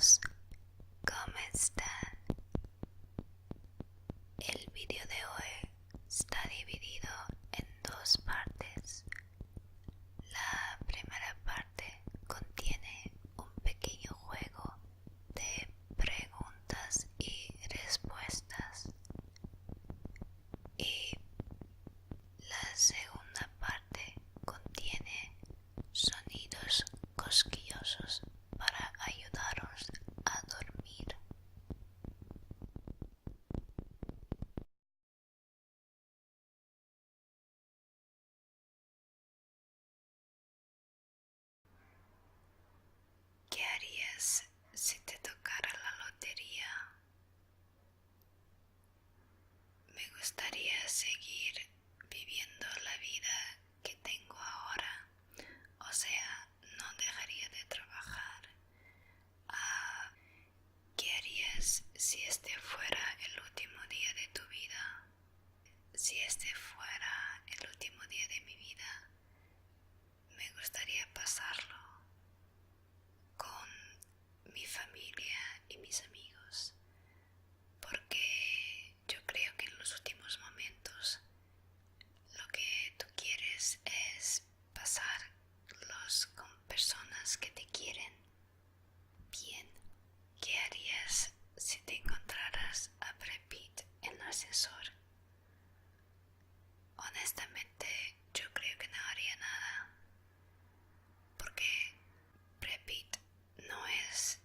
amigos, ¿cómo están? El vídeo de hoy está dividido en dos partes. La primera parte contiene un pequeño juego de preguntas y respuestas, y la segunda parte contiene sonidos cosquillosos para ayudaros a dormir. ¿Qué harías si te tocara la lotería? Me gustaría seguir viviendo la vida que tengo ahora, o sea, no dejaría de trabajar. Ah, ¿qué harías si este fuera el último día de tu vida? Si este fuera el último día de mi vida, me gustaría pasarlo con mi familia y mis amigos, porque yo creo que en los últimos momentos lo que tú quieres es pasarlos con personas que te quieren bien. ¿Qué harías si te encontraras a Brad Pitt en el ascensor? Honestamente, yo creo que no haría nada, porque Brad Pitt no es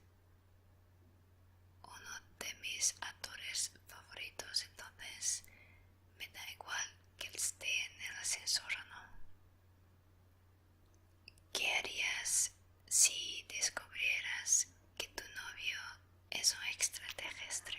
uno de mis actores favoritos, entonces me da igual que él esté en el ascensor o no. ¿Qué harías si descubrieras que tu novio es un extraterrestre?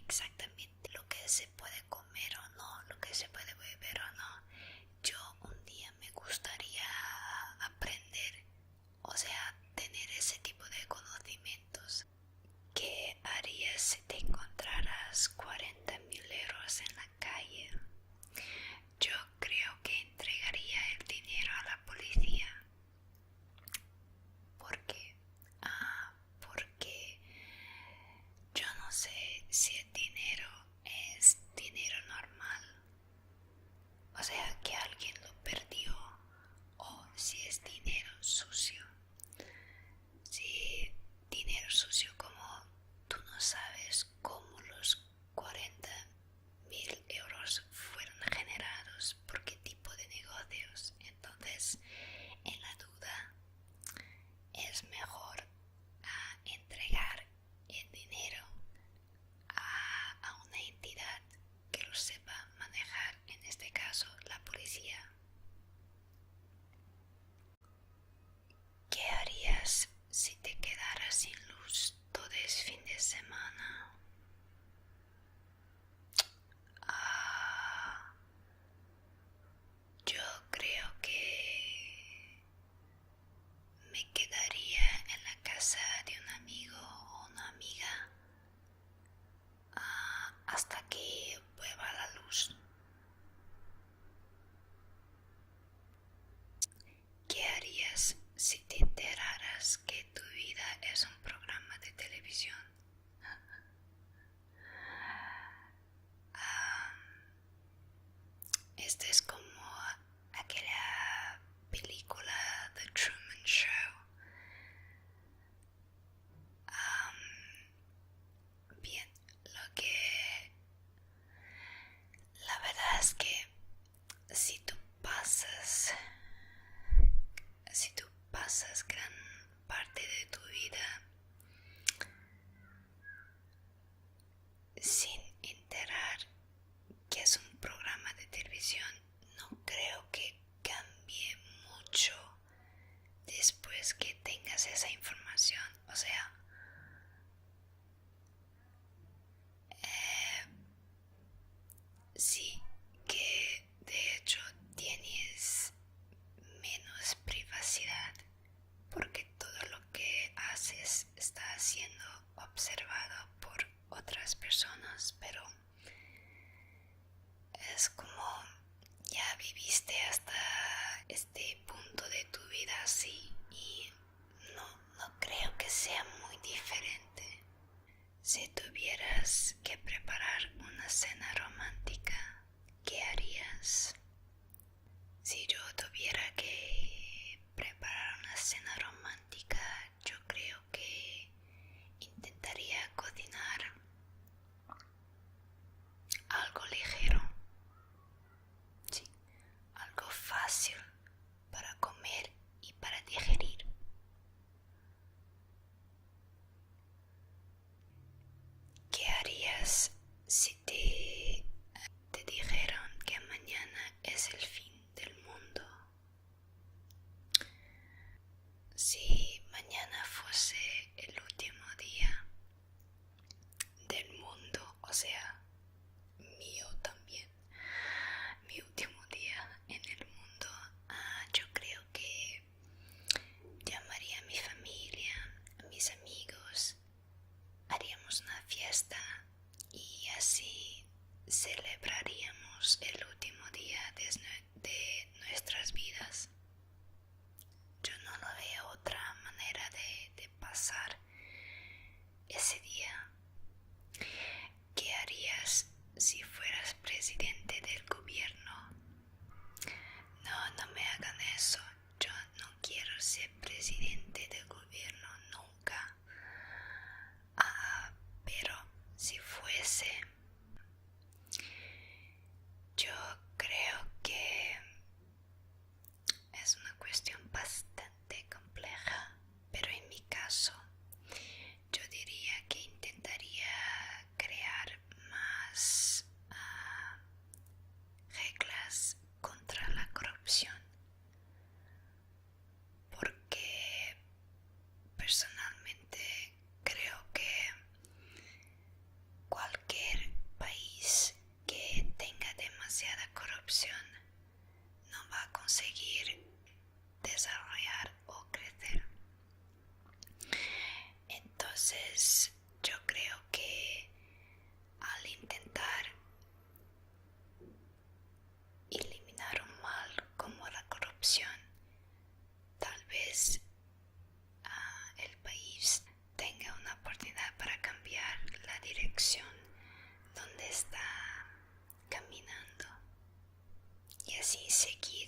exactamente lo que se puede comer o no, lo que se puede beber o no. Yo un día me gustaría aprender, o sea, tener ese tipo de conocimientos. ¿Qué harías si te encontraras 40.000 euros en la calle? Yo creo que entregaría el dinero a la policía. ¿Por qué? Porque yo no sé si el dinero es dinero normal, o sea, que alguien lo perdió, o si es dinero sucio. Si dinero sucio, como tú no sabes cómo los 40.000 euros fueron generados, por qué tipo de negocios, entonces en la duda es mejor entregar el dinero a una entidad que lo sepa manejar, en este caso la policía. ¿Qué harías si te quedaras sin luz todo el fin de semana? Yo creo que me quedaría en la casa de un amigo o una amiga hasta que vuelva la luz. ¿Qué harías si te enteraras que tu vida es un programa de televisión? Este es como aquella película The Truman Show. Bien, la verdad es que si tú pasas gran parte de tu vida sin enterar que es un programa de televisión, no creo que cambie mucho después que tengas esa información. O sea, sí que de hecho tienes menos privacidad, porque todo lo que haces está siendo observado por otras personas, pero es como ya viviste hasta este punto de tu vida así y no creo que sea muy diferente. Si tuvieras que preparar una cena romántica, ¿qué harías? Si yo tuviera que preparar una cena romántica, yo creo que intentaría cocinar algo ligero, sí, algo fácil para comer y para digerir. ¿Qué harías si te dijeron que mañana es el fin del mundo? Si mañana fuese el último día del mundo, o sea, mío también, mi último día en el mundo, yo creo que llamaría a mi familia, a mis amigos, haríamos una fiesta y así celebraríamos el último día de nuestras vidas. Yo no lo veo otra manera de pasar ese día. ¿Qué harías si fueras presidente del gobierno? No me hagan eso. Yo no quiero ser presidente del gobierno nunca. Pero si fuese, yo creo que es una cuestión bastante compleja, pero en mi caso yo diría que intentaría crear más reglas contra la corrupción, porque personalmente creo que cualquier corrupción no va a conseguir desarrollar o crecer. Entonces yo creo que al intentar eliminar un mal como la corrupción, tal vez el país tenga una oportunidad para cambiar la dirección donde está caminando y así seguir